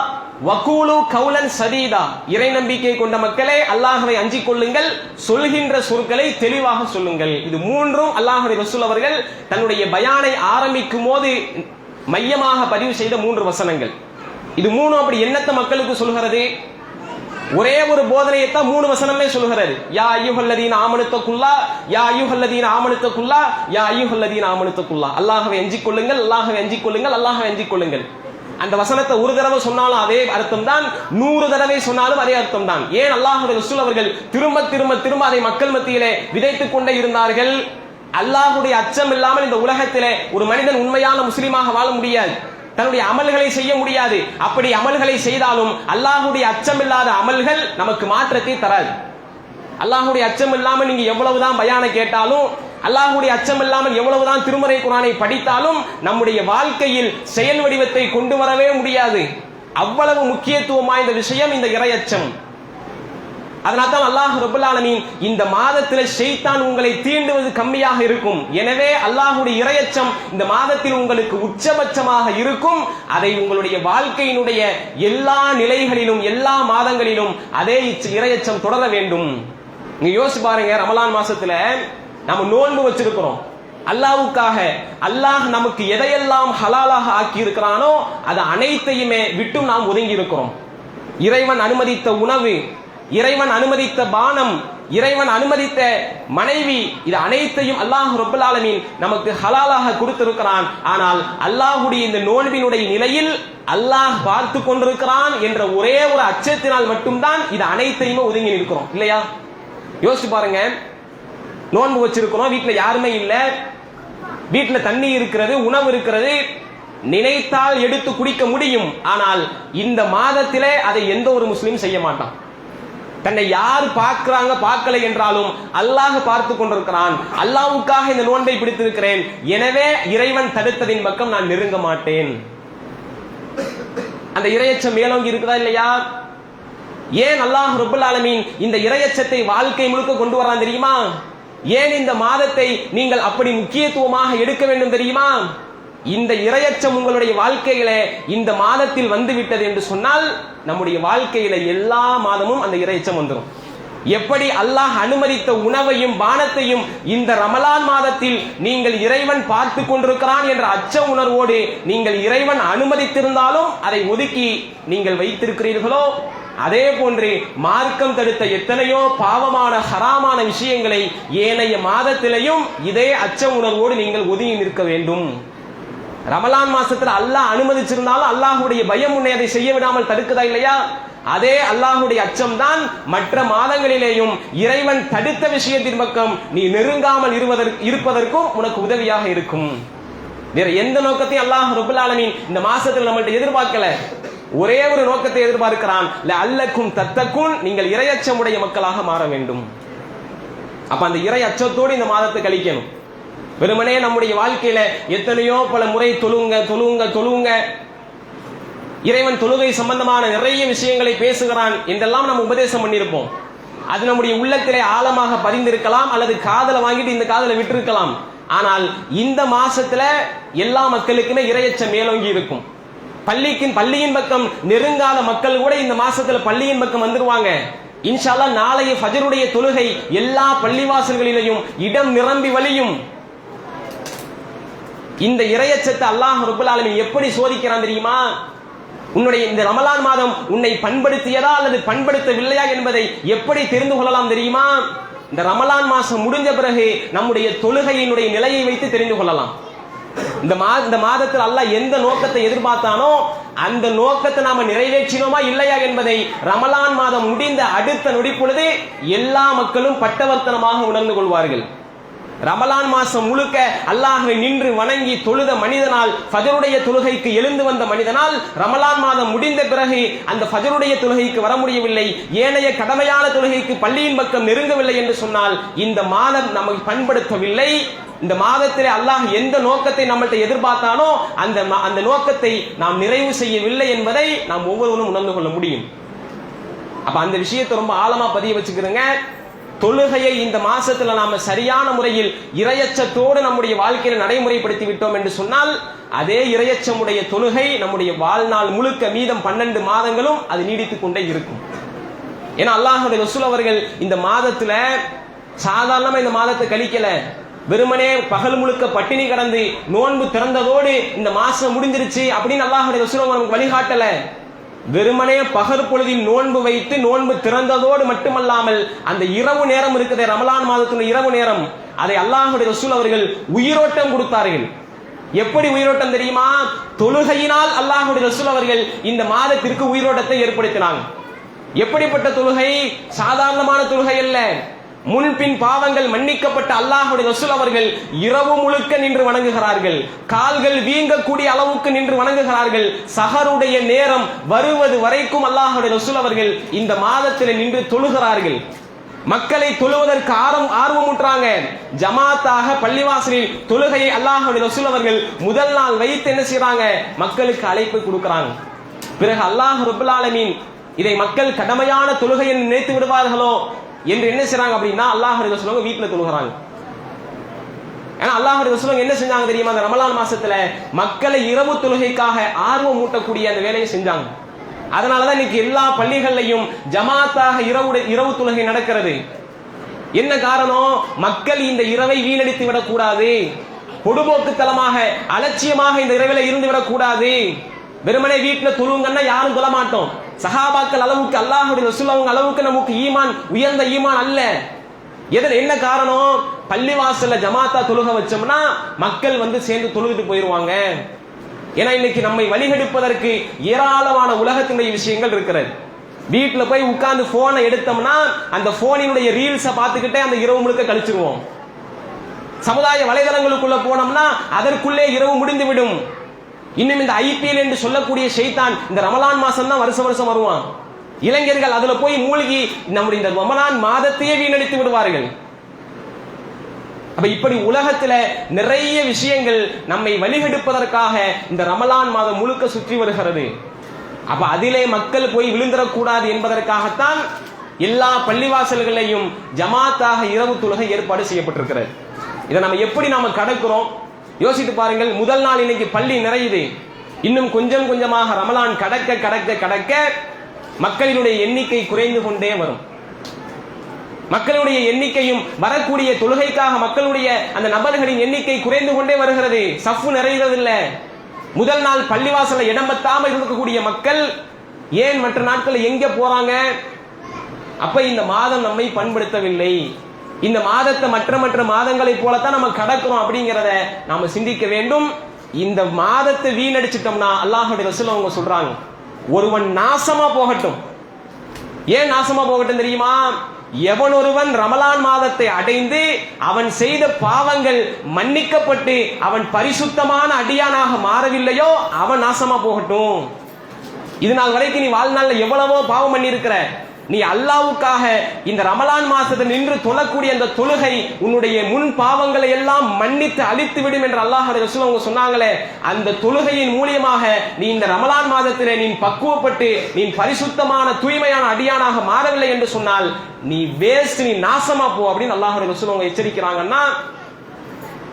வகூலு கௌலன் சதீதா, இறை நம்பிக்கை கொண்ட மக்களே, அல்லாஹ்வை அஞ்சிக் கொள்ளுங்கள், சொல்கின்ற சொற்களை தெளிவாக சொல்லுங்கள். இது மூன்றும் அல்லாஹ்வுடைய ரசூல் அவர்கள் தன்னுடைய பயானை ஆரம்பிக்கும் போது மையமாக பதிவு செய்த 3 வசனங்கள். இது மூணும் அப்படி என்னத்த மக்களுக்கு சொல்கிறது? ஒரே ஒரு போதனையை தான் 3 வசனமே சொல்கிறது. யா அய்யுஹல்லதீன ஆமனுத்தகுல்லாஹ், யா அய்யுஹல்லதீன ஆமனுத்தகுல்லாஹ், யா அய்யுஹல்லதீன ஆமனுத்தகுல்லாஹ். அல்லாஹ்வை அஞ்சிக் கொள்ளுங்கள், அல்லாஹ்வை அஞ்சிக் கொள்ளுங்கள், அல்லாஹ்வை அஞ்சிக் கொள்ளுங்கள். அந்த வசனத்தை ஒரு தடவை சொன்னாலும் அதே அர்த்தம் தான், 100 தடவை சொன்னாலும் அதே அர்த்தம் தான். ஏன் அல்லாஹ்வுடைய ரசூல் அவர்கள் திரும்ப திரும்ப திரும்ப அதை மக்கள் மத்தியிலே விதைத்துக் கொண்டே இருந்தார்கள்? அல்லாஹ்வுடைய அச்சம் இல்லாமல் இந்த உலகத்திலே ஒரு மனிதன் உண்மையான முஸ்லிமாக வாழ முடியாது, தன்னுடைய அமல்களை செய்ய முடியாது. அப்படி அமல்களை செய்தாலும் அல்லாஹ்வுடைய அச்சம் இல்லாத அமல்கள் நமக்கு மாற்றத்தை தராது. அல்லாஹ்வுடைய அச்சம் இல்லாமல் நீங்க எவ்வளவுதான் பயானை கேட்டாலும், அல்லாஹ்வுடைய அச்சம் இல்லாமல் எவ்வளவுதான் திருமறை குர்ஆனை படித்தாலும் நம்முடைய வாழ்க்கையில் செயல் வடிவத்தை கொண்டு வரவே முடியாது. அவ்வளவு முக்கியத்துவம் வாய்ந்த விஷயம் இந்த இறையச்சம். அதனால தான் அல்லாஹ் ரப்பல் ஆலமீன் இந்த மாதத்தில் ஷைத்தான் உங்களை தீண்டுவது கம்மியாக இருக்கும். எனவே அல்லாஹ்வுடைய இறையச்சம் இந்த மாதத்தில் உங்களுக்கு உச்சபட்சமாக இருக்கும். அதை உங்களுடைய வாழ்க்கையினுடைய எல்லா நிலைகளிலும், எல்லா மாதங்களிலும் அதே இறையச்சம் தொடர வேண்டும். நீங்க யோசிச்சு பாருங்க, ரமலான் மாசத்துல நம்ம நோன்பு வச்சிருக்கிறோம். அல்லாஹ்வுக்காக அல்லாஹ் நமக்கு எதையெல்லாம் ஹலாலாக ஆக்கி இருக்கிறானோ அது அனைத்தையுமே விட்டு நாம் ஒதுங்கி இருக்கிறோம். இறைவன் அனுமதித்த உணவு, இறைவன் அனுமதித்த பானம், இறைவன் அனுமதித்த மனைவி, இது அனைத்தையும் அல்லாஹ் ரப்பல் ஆலமீன் நமக்கு ஹலாலாக கொடுத்திருக்கிறான். ஆனால் அல்லாஹ்வுடைய இந்த நோன்பினுடைய நிலையில் அல்லாஹ் பார்த்து கொண்டிருக்கிறான் என்ற ஒரே ஒரு அச்சத்தினால் மட்டும்தான் இது அனைத்தையுமே ஒதுங்கி நிற்கிறோம். இல்லையா? யோசிச்சு பாருங்க, நோன்பு வச்சிருக்கிறோம், வீட்டுல யாருமே இல்ல, வீட்டுல தண்ணி இருக்கிறது, உணவு இருக்கிறது, நினைத்தால் எடுத்து குடிக்க முடியும். ஆனால் இந்த மாதத்திலே அதை எந்த ஒரு முஸ்லீம் செய்ய மாட்டான். தன்னை யார் பார்க்கிறாங்க பார்க்கலை என்றாலும் அல்லாஹ் பார்த்து கொண்டிருக்கிறான். அல்லாஹ்வுக்காக இந்த நோன்பை பிடித்திருக்கிறேன், எனவே இறைவன் தடுத்ததின் பக்கம் நான் நெருங்க மாட்டேன். அந்த இறையச்சம் மேலோங்கி இருக்குதா இல்லையா? ஏன் அல்லாஹ் ரப்பல் ஆலமீன் இந்த இறையச்சத்தை வாழ்க்கை முழுக்க கொண்டு வரான் தெரியுமா? ஏன் இந்த மாதத்தை நீங்கள் அப்படி முக்கியத்துவமாக எடுக்க வேண்டும் தெரியுமா? இந்த இறையச்சம் உங்களுடைய வாழ்க்கையில இந்த மாதத்தில் வந்து விட்டது என்று சொன்னால் நம்முடைய வாழ்க்கையில எல்லா மாதமும் அந்த இறையச்சம் வந்துடும். எப்படி அல்லாஹ் அனுமதித்த உணவையும் பானத்தையும் இந்த ரமலான் மாதத்தில் நீங்கள் இறைவன் பார்த்து கொண்டிருக்கிறான் என்ற அச்ச உணர்வோடு நீங்கள் இறைவன் அனுமதித்திருந்தாலும் அதை ஒதுக்கி நீங்கள் வைத்திருக்கிறீர்களோ, அதே போன்று மார்க்கம் தடுத்த எத்தனையோ பாவமான ஹராமான விஷயங்களை ஏனைய மாதத்திலையும் இதே அச்ச உணர்வோடு நீங்கள் ஒதுங்கி நிற்க வேண்டும். ரமலான் மாசத்துல அல்லாஹ் அனுமதிச்சிருந்தாலும் அல்லாஹுடைய பயம் உன்னை அதை செய்ய விடாமல் தடுக்குதா இல்லையா? அதே அல்லாஹுடைய அச்சம் தான் மற்ற மாதங்களிலேயும் இறைவன் தடுத்த விஷயத்தின் பக்கம் நீ நெருங்காமல் இருப்பதற்கும் உனக்கு உதவியாக இருக்கும். வேற எந்த நோக்கத்தையும் அல்லாஹ் ரப்பல் ஆலமீன் இந்த மாசத்தில் நம்மள்ட்ட எதிர்பார்க்கல. ஒரே ஒரு நோக்கத்தை எதிர்பார்க்கிறான், லஅல்லக்கும் தத்தகுன், நீங்கள் இறையச்சமுடைய மக்களாக மாற வேண்டும். அப்ப அந்த இறை அச்சத்தோடு இந்த மாதத்தை கழிக்கணும். வெறுமனே நம்முடைய வாழ்க்கையில எத்தனையோ பல முறை தொழுவுங்க இறைவன் தொழுகை சம்பந்தமான நிறைய விஷயங்களை பேசுகிறான் என்றெல்லாம் நம்ம உபதேசம் பண்ணியிருப்போம். அது நம்முடைய உள்ளத்திலே ஆழமாக பதிந்திருக்கலாம், அல்லது காதலை வாங்கிட்டு இந்த காதலை விட்டிருக்கலாம். ஆனால் இந்த மாசத்துல எல்லா மக்களுக்குமே இறையச்சம் மேலோங்கி இருக்கும். பள்ளியின் பக்கம் நெருங்காத மக்கள் கூட இந்த மாசத்துல பள்ளியின் பக்கம் வந்துருவாங்க. இன்ஷா அல்லாஹ் நாளைய ஃபஜ்ருடைய தொழுகை எல்லா பள்ளிவாசல்களிலும் இடம் நிரம்பி வழியும். இந்த இறையச்சத்தை அல்லாஹ் ரப்பல் ஆலமீன் எப்படி சோதிக்கிறான் தெரியுமா? உன்னுடைய இந்த ரமலான் மாதம் உன்னை பண்படுத்தியதா அல்லது பண்படுத்தவில்லையா என்பதை எப்படி தெரிந்து கொள்ளலாம் தெரியுமா? இந்த ரமலான் மாசம் முடிஞ்ச பிறகு நம்முடைய தொழுகையினுடைய நிலையை வைத்து தெரிந்து கொள்ளலாம். இந்த மாதத்தில் அல்லாஹ் எந்த நோக்கத்தை எதிர்பார்த்தானோ அந்த நோக்கத்தை நாம நிறைவேற்றினோமா இல்லையா என்பதை ரமலான் மாதம் முடிந்த அடுத்த நொடி பொழுது எல்லா மக்களும் பட்டவர்த்தனமாக உணர்ந்து கொள்வார்கள். ரமலான் மாசம் முழுக்க அல்லாஹ்வை நின்று வணங்கி தொழுத மனிதனால், ஃபஜருடைய தொழுகைக்கு எழுந்து வந்த மனிதனால் ரமலான் மாதம் முடிந்த பிறகு அந்த ஃபஜருடைய தொழுகைக்கு வர முடியவில்லை, ஏனைய கடமையான தொழுகைக்கு பள்ளியின் பக்கம் நெருங்கவில்லை என்று சொன்னால் இந்த மாதம் நம்மை பண்படுத்தவில்லை. இந்த மாதத்திலே அல்லாஹ் எந்த நோக்கத்தை நம்மள்ட்ட எதிர்பார்த்தானோ அந்த நோக்கத்தை நாம் நிறைவு செய்யவில்லை என்பதை நாம் ஒவ்வொருவரும் உணர்ந்து கொள்ள முடியும். அப்ப அந்த விஷயத்தை ரொம்ப ஆழமா பதிய வச்சுக்கிறேங்க. தொழுகையை இந்த மாசத்துல நாம சரியான முறையில் இறையச்சத்தோடு நம்முடைய வாழ்க்கையில நடைமுறைப்படுத்தி விட்டோம் என்று சொன்னால் அதே இறையச்சமுடைய தொழுகை நம்முடைய வாழ்நாள் முழுக்க மீதம் 12 மாதங்களும் அது நீடித்துக் கொண்டே இருக்கும். ஏன்னா அல்லாஹ்வுடைய ரசூல் அவர்கள் இந்த மாதத்துல சாதாரணமா இந்த மாதத்தை கழிக்கல. வெறுமனே பகல் முழுக்க பட்டினி கடந்து நோன்பு திறந்ததோடு இந்த மாசம் முடிஞ்சிருச்சு அப்படின்னு அல்லாஹ்வுடைய ரசூல் நமக்கு வழிகாட்டல. வெறுமனே பகல் பொழுதில் நோன்பு வைத்து நோன்பு திறந்ததோடு மட்டுமல்லாமல் அந்த இரவு நேரம் இருக்கிற ரமலான் மாதத்தின் இரவு நேரம் அதை அல்லாஹ்வுடைய ரசூல் அவர்கள் உயிரோட்டம் கொடுத்தார்கள். எப்படி உயிரோட்டம் தெரியுமா? தொழுகையினால் அல்லாஹ்வுடைய ரசூல் அவர்கள் இந்த மாதத்திற்கு உயிரோட்டத்தை ஏற்படுத்தினாங்க. எப்படிப்பட்ட தொழுகை? சாதாரணமான தொழுகை அல்ல. முன்பின் பாவங்கள் மன்னிக்கப்பட்ட அல்லாஹ்வுடைய ரசூல் அவர்கள் இரவு முழுக்க நின்று வணங்குகிறார்கள். கால்கள் வீங்கக்கூடிய அளவுக்கு நின்று வணங்குகிறார்கள். சஹருடைய நேரம் வருவது வரைக்கும் அல்லாஹ்வுடைய ரசூல் அவர்கள் இந்த மாதத்தில் நின்று தொழுகிறார்கள். மக்களை தொழுவதற்கு ஆர்வமுற்றாங்க. ஜமாத்தாக பள்ளிவாசலில் தொழுகையை அல்லாஹ்வுடைய ரசூல் அவர்கள் முதல் நாள் வைத்து என்ன செய்றாங்க? மக்களுக்கு அழைப்பு கொடுக்கிறாங்க. பிறகு அல்லாஹ் ரப்பல் ஆலமீன் இதை மக்கள் கடமையான தொழுகை என்று நினைத்து விடுவார்களோ என்று என்ன செய்றாங்க அப்படின்னா அல்லாஹ்வுடைய ரசூல் வீட்டுல தொழுகிறாங்க. ஏன்னா அல்லாஹ்வுடைய ரசூல் என்ன செஞ்சாங்க தெரியுமா? அந்த ரமலான் மாசத்துல மக்களை இரவு தொழுகைக்காக ஆர்வம் ஊட்டக்கூடிய அந்த வேலையை செஞ்சாங்க. அதனாலதான் இன்னைக்கு எல்லா பள்ளிகள்லையும் ஜமாத்தாக இரவு தொழுகை நடக்கிறது. என்ன காரணம்? மக்கள் இந்த இரவை வீணடித்து விடக்கூடாது, பொடுபோக்குத்தனமாக அலட்சியமாக இந்த இரவில இருந்து விடக்கூடாது. வெறுமனே வீட்டுல தொழுங்கன்னா யாரும் தொழ மாட்டோம். சஹாபாக்கள் அளவுக்கு அல்லாஹ்வுடைய ரசூல் அவங்க அளவுக்கு நமக்கு ஈமான் உயர்ந்த ஈமான் அல்ல. என்ன காரணம்? பள்ளிவாசல்ல ஜமாத்தா தொழுக வச்சோம்னா மக்கள் வந்து சேர்ந்து தொழுதுட்டு போயிருவாங்க. ஏன்னா இன்னைக்கு நம்மை வழிகெடுப்பதற்கு ஏராளமான உலகத்தினுடைய விஷயங்கள் இருக்கிறது. வீட்டுல போய் உட்கார்ந்து போனை எடுத்தோம்னா அந்த போனினுடைய ரீல்ஸை பார்த்துக்கிட்டே அந்த இரவு முழுக்க கழிச்சிருவோம். சமுதாய வலைதளங்களுக்குள்ள போனோம்னா அதற்குள்ளே இரவு முடிந்துவிடும். இன்னும் இந்த ஐபிஎல் என்று சொல்லக்கூடிய ஷைத்தான் இந்த ரமலான் மாசம் தான் வருஷம் வருவான். இளைஞர்கள் அதுல போய் மூழ்கி நம்முடைய இந்த ரமலான் மாதத்தையே வீணடித்து விடுவார்கள். அப்ப இப்படி உலகத்துல நிறைய விஷயங்கள் நம்மை வழிகெடுப்பதற்காக இந்த ரமலான் மாதம் முழுக்க சுற்றி வருகிறது. அப்ப அதிலே மக்கள் போய் விழுந்துடக்கூடாது என்பதற்காகத்தான் எல்லா பள்ளிவாசல்களையும் ஜமாத்தாக இரவு தொழுகை ஏற்பாடு செய்யப்பட்டிருக்கிறது. இதை நம்ம எப்படி நாம கடக்கிறோம் யோசித்து பாருங்கள். முதல் நாள் இன்னைக்கு பள்ளி நிறையுது, இன்னும் கொஞ்சம் கொஞ்சமாக ரமலான் கடக்க கடக்க கடக்க மக்களினுடைய எண்ணிக்கை குறைந்து கொண்டே வரும். மக்களுடைய எண்ணிக்கையும் வரக்கூடிய தொழுகைக்காக மக்களுடைய அந்த நபர்களின் எண்ணிக்கை குறைந்து கொண்டே வருகிறது. சஃப்பு நிறைகிறதில்ல. முதல் நாள் பள்ளிவாசல இடம் பத்தாம இருக்கக்கூடிய மக்கள் ஏன் மற்ற நாட்கள் எங்க போறாங்க? அப்ப இந்த மாதம் நம்மை பண்படுத்தவில்லை. இந்த மாதத்தை மற்ற மற்ற மாதங்களை போலத்தான் நம்ம கடக்கிறோம் அப்படிங்கிறத நாம சிந்திக்க வேண்டும். இந்த மாதத்தை வீணடிச்சிட்டோம்னா அல்லாஹ்வுடைய ரசூல் அவங்க சொல்றாங்க, ஒருவன் நாசமா போகட்டும். ஏன் நாசமா போகட்டும் தெரியுமா? எவன் ஒருவன் ரமலான் மாதத்தை அடைந்து அவன் செய்த பாவங்கள் மன்னிக்கப்பட்டு அவன் பரிசுத்தமான அடியானாக மாறவில்லையோ அவன் நாசமா போகட்டும். இது நாள் வரைக்கும் நீ வாழ்நாள்ல எவ்வளவோ பாவம் பண்ணி இருக்கிற, நீ அல்லாஹ்வுக்காக இந்த ரமலான் மாசத்தை நின்று தொழக்கூடிய அந்த தொழுகை உன்னுடைய முன் பாவங்களை எல்லாம் மன்னித்து அழித்து விடும் என்று அல்லாஹ்வுடைய ரசூல் அவங்க சொன்னாங்களே, அந்த தொழுகையின் மூலியமாக நீ இந்த ரமலான் மாதத்திலே நீ பக்குவப்பட்டு நீ பரிசுத்தமான தூய்மையான அடியானாக மாறவில்லை என்று சொன்னால் நீ வேஸ்ட், நீ நாசமா போ அப்படின்னு அல்லாஹ்வுடைய ரசூல் அவங்க எச்சரிக்கிறாங்கன்னா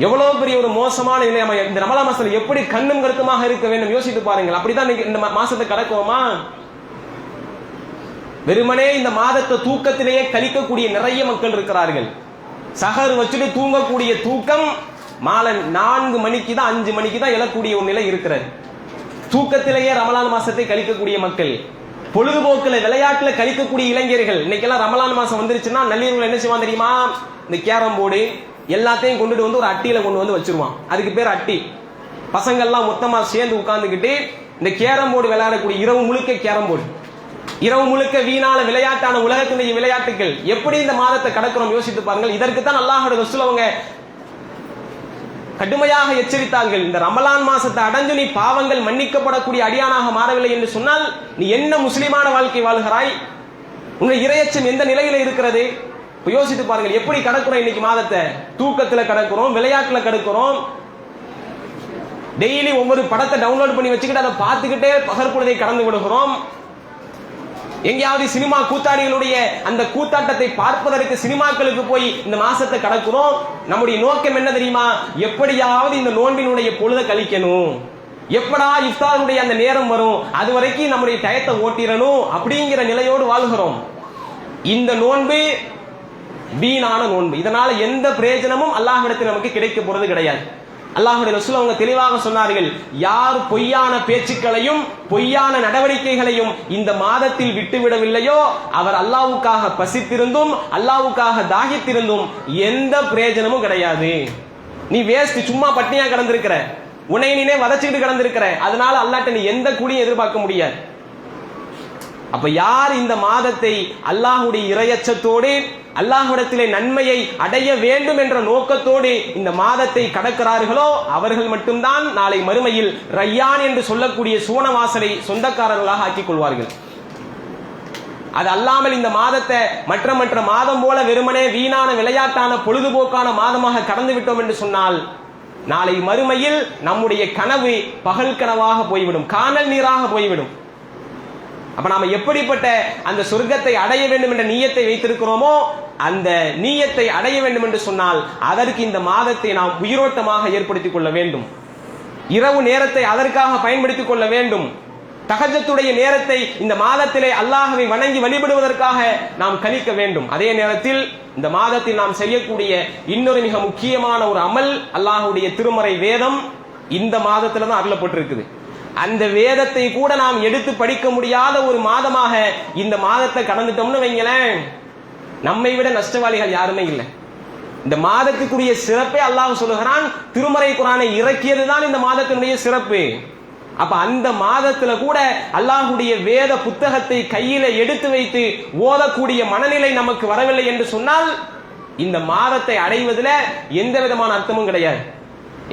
எவ்வளவு பெரிய ஒரு மோசமான நிலை. இந்த ரமலான் மாசத்துல எப்படி கண்ணும் கருத்துமாக இருக்க வேண்டும் யோசித்து பாருங்கள். அப்படிதான் இந்த மாசத்தை கடக்குவோமா? வெறுமனே இந்த மாதத்தை தூக்கத்திலேயே கழிக்கக்கூடிய நிறைய மக்கள் இருக்கிறார்கள். சஹர் வச்சுட்டு தூங்கக்கூடிய தூக்கம் மாலை 4 மணிக்கு தான் 5 மணிக்கு தான் எழக்கூடிய ஒரு நிலை இருக்கிறது. தூக்கத்திலேயே ரமலான் மாசத்தை கழிக்கக்கூடிய மக்கள், பொழுதுபோக்குல விளையாட்டுல கழிக்கக்கூடிய இளைஞர்கள். இன்னைக்கெல்லாம் ரமலான் மாசம் வந்துருச்சுன்னா நள்ளிரவுல என்ன செய்வான் தெரியுமா? இந்த கேரம் போர்டு எல்லாத்தையும் கொண்டுட்டு வந்து ஒரு அட்டியில கொண்டு வந்து வச்சிருவான். அதுக்கு பேர் அட்டி. பசங்கள்லாம் மொத்தமா சேர்ந்து உட்கார்ந்துக்கிட்டு இந்த கேரம் போர்டு விளையாடக்கூடிய இரவு முழுக்க கேரம் போர்டு, இரவு முழுக்க வீணான விளையாட்டான உலகத்தினுடைய விளையாட்டுகள். எப்படி இந்த மாதத்தை கடக்கிறோம் யோசித்து பாருங்கள். இதற்கு தான் அல்லாஹ்வுடைய ரசூல் அவங்க கடுமையாக எச்சரித்தார்கள். இந்த ரமலான் மாசத்தை அடைஞ்சு நீ பாவங்கள் மன்னிக்கப்படக்கூடிய அடியானாக மாறவில்லை என்று சொன்னால் நீ என்ன முஸ்லிமான வாழ்க்கை வாழ்கிறாய்? உன்னுடைய இறையச்சம் எந்த நிலையில இருக்கிறது? யோசித்து பாருங்கள். எப்படி கடக்கிறோம் இன்னைக்கு மாதத்தை? தூக்கத்துல கடக்கிறோம், விளையாட்டுல கடக்கிறோம், டெய்லி ஒவ்வொரு படத்தை டவுன்லோட் பண்ணி வச்சுக்கிட்டு அதை பார்த்துக்கிட்டே பகற்பொழுதை கடந்து விடுகிறோம். எங்கேயாவது சினிமா கூத்தாடிகளுடைய அந்த கூத்தாட்டத்தை பார்ப்பதற்கு சினிமாக்களுக்கு போய் இந்த மாசத்தை கடக்கிறோம். நம்முடைய நோக்கம் என்ன தெரியுமா? எப்படியாவது இந்த நோன்பினுடைய பொழுதை கழிக்கணும், எப்படா இஃப்தாருடைய அந்த நேரம் வரும் அது வரைக்கும் நம்முடைய டயத்தை ஓட்டிடணும் அப்படிங்கிற நிலையோடு வாழ்கிறோம். இந்த நோன்பு வீணான நோன்பு. இதனால எந்த பிரயோஜனமும் அல்லாஹ்விடத்தில் நமக்கு கிடைக்க போறது கிடையாது. அல்லாஹ்வுடைய ரசூல் அவங்க தெளிவாக சொன்னார்கள், யார் பொய்யான பேச்சுக்களையும் பொய்யான நடவடிக்கைகளையும் இந்த மாதத்தில் விட்டுவிடவில்லையோ அவர் அல்லாஹ்வுக்காக பசித்திருந்தும் அல்லாஹ்வுக்காக தாகித்திருந்தும் எந்த பிரயோஜனமும் கிடையாது. நீ வேஸ்ட், சும்மா பட்டினியா கடந்திருக்கிற, உன்னை நீனே வதச்சிட்டு கடந்திருக்கிற, அதனால அல்லாஹ்ட்ட நீ எந்த கூலியும் எதிர்பார்க்க முடியாது. அப்ப யார் இந்த மாதத்தை அல்லாஹ்வுடைய இறையச்சத்தோடு அல்லாஹ்விடத்திலே நன்மையை அடைய வேண்டும் என்ற நோக்கத்தோடு இந்த மாதத்தை கடக்கிறார்களோ அவர்கள் மட்டும்தான் நாளை மறுமையில் ரய்யான் என்று சொல்லக்கூடிய சுவனவாசலை சொந்தக்காரர்களாக ஆக்கிக் கொள்வார்கள். அது அல்லாமல் இந்த மாதத்தை மற்ற மற்ற மாதம் போல வெறுமனே வீணான விளையாட்டான பொழுதுபோக்கான மாதமாக கடந்து விட்டோம் என்று சொன்னால் நாளை மறுமையில் நம்முடைய கனவு பகல் கனவாக போய்விடும், காணல் நீராக போய்விடும். அப்ப நாம எப்படிப்பட்ட அந்த சொர்க்கத்தை அடைய வேண்டும் என்ற நீயத்தை வைத்திருக்கிறோமோ அந்த நீயத்தை அடைய வேண்டும் என்று சொன்னால் அதற்கு இந்த மாதத்தை நாம் உயிரோட்டமாக ஏற்படுத்திக் கொள்ள வேண்டும். இரவு நேரத்தை அதற்காக பயன்படுத்திக் கொள்ள வேண்டும். தஹஜ்ஜுடைய நேரத்தை இந்த மாதத்திலே அல்லாஹ்வை வணங்கி வழிபடுவதற்காக நாம் கழிக்க வேண்டும். அதே நேரத்தில் இந்த மாதத்தில் நாம் செய்யக்கூடிய இன்னொரு மிக முக்கியமான ஒரு அமல், அல்லாஹ்வுடைய திருமறை வேதம் இந்த மாதத்துல தான் அருளப்பட்டிருக்குது. அந்த வேதத்தை கூட நாம் எடுத்து படிக்க முடியாத ஒரு மாதமாக இந்த மாதத்தை கடந்துட்டோம்னு வைங்களேன், நம்மை விட நஷ்டவாளிகள் யாருமே இல்லை. இந்த மாதத்துக்குரிய சிறப்பே அல்லாஹ் சொல்லுகிறான், திருமறை குர்ஆனை இறக்கியதுதான் இந்த மாதத்தினுடைய சிறப்பு. அப்ப அந்த மாதத்துல கூட அல்லாஹ்வுடைய வேத புத்தகத்தை கையில எடுத்து வைத்து ஓதக்கூடிய மனநிலை நமக்கு வரவில்லை என்று சொன்னால் இந்த மாதத்தை அடைவதில் எந்த விதமான அர்த்தமும் கிடையாது.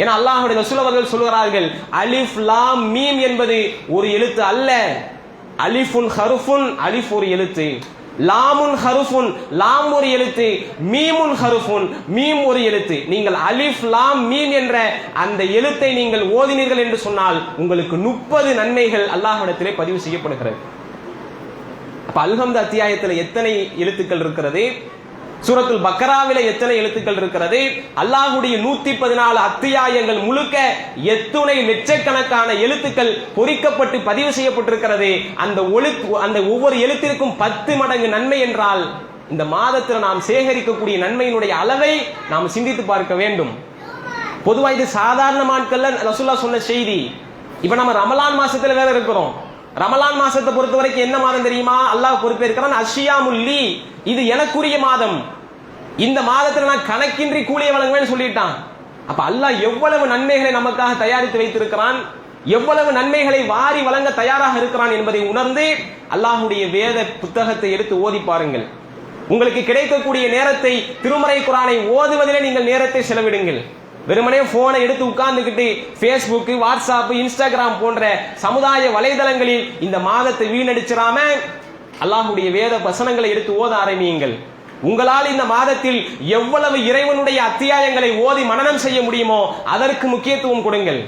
ஏன்னா அல்லாஹ்வுடைய ரசூல் அவர்கள் சொல்கிறார்கள், அலிஃப் லாம் மீம் என்பது ஒரு எழுத்து அல்ல, அலிஃபுன் ஹருஃபுன், அலிஃப் ஒரு எழுத்து, லாமுன் ஹருஃபுன், லாம் ஒரு எழுத்து, மீமுன் ஹருஃபுன், மீம் ஒரு எழுத்து. நீங்கள் அலிஃப் லாம் மீம் என்ற அந்த எழுத்தை நீங்கள் ஓதினீர்கள் என்று சொன்னால் உங்களுக்கு 30 நன்மைகள் அல்லாஹ்விடத்திலே பதிவு செய்யப்படுகிறது. அப்ப அல்ஹம்து அத்தியாயத்தில் எத்தனை எழுத்துக்கள் இருக்கிறது? சூரத்துல் பக்கராவில எத்தனை எழுத்துக்கள் இருக்கிறது? அல்லாஹ்வுடைய 114 அத்தியாயங்கள் முழுக்க எத்துணை லட்சக்கணக்கான எழுத்துக்கள் பொறிக்கப்பட்டு பதிவு செய்யப்பட்டிருக்கிறது. அந்த ஒவ்வொரு எழுத்திற்கும் 10 மடங்கு நன்மை என்றால் இந்த மாதத்தில் நாம் சேகரிக்கக்கூடிய நன்மையினுடைய அளவை நாம் சிந்தித்து பார்க்க வேண்டும். பொதுவா இது சாதாரண நாட்கள்ல ரசூலுல்லாஹ் சொன்ன செய்தி. இப்ப நம்ம ரமலான் மாசத்துல வேற இருக்கிறோம். ரமலான் மாசத்தை பொறுத்த வரைக்கும் என்ன மாதம் தெரியுமா? அல்லாஹ் பொறுப்பேற்கிறான், அஷ்யாமுல்லி, இது எனக்குரிய மாதம், இந்த மாதத்துல நான் கணக்கின்றி கூலியை வழங்குவேன்னு சொல்லிட்டான். அப்ப அல்லாஹ் எவ்வளவு நன்மைகளை நமக்காக தயாரித்து வைத்திருக்கிறான், எவ்வளவு நன்மைகளை வாரி வழங்க தயாராக இருக்கிறான் என்பதை உணர்ந்து அல்லாஹ்வுடைய வேத புத்தகத்தை எடுத்து ஓதி பாருங்கள். உங்களுக்கு கிடைக்கக்கூடிய நேரத்தை திருமறை குர்ஆனை ஓதுவதிலே நீங்கள் நேரத்தை செலவிடுங்கள். வெறுமனே போனை எடுத்து உட்கார்ந்துகிட்டு பேஸ்புக், வாட்ஸ்அப், இன்ஸ்டாகிராம் போன்ற சமுதாய வலைதளங்களில் இந்த மாதத்தை வீணடிச்சிடாம அல்லாஹ்வுடைய வேத வசனங்களை எடுத்து ஓத ஆரம்பியுங்கள். உங்களால் இந்த மாதத்தில் எவ்வளவு இறைவனுடைய அத்தியாயங்களை ஓதி மனனம் செய்ய முடியுமோ அதற்கு முக்கியத்துவம் கொடுங்கள்.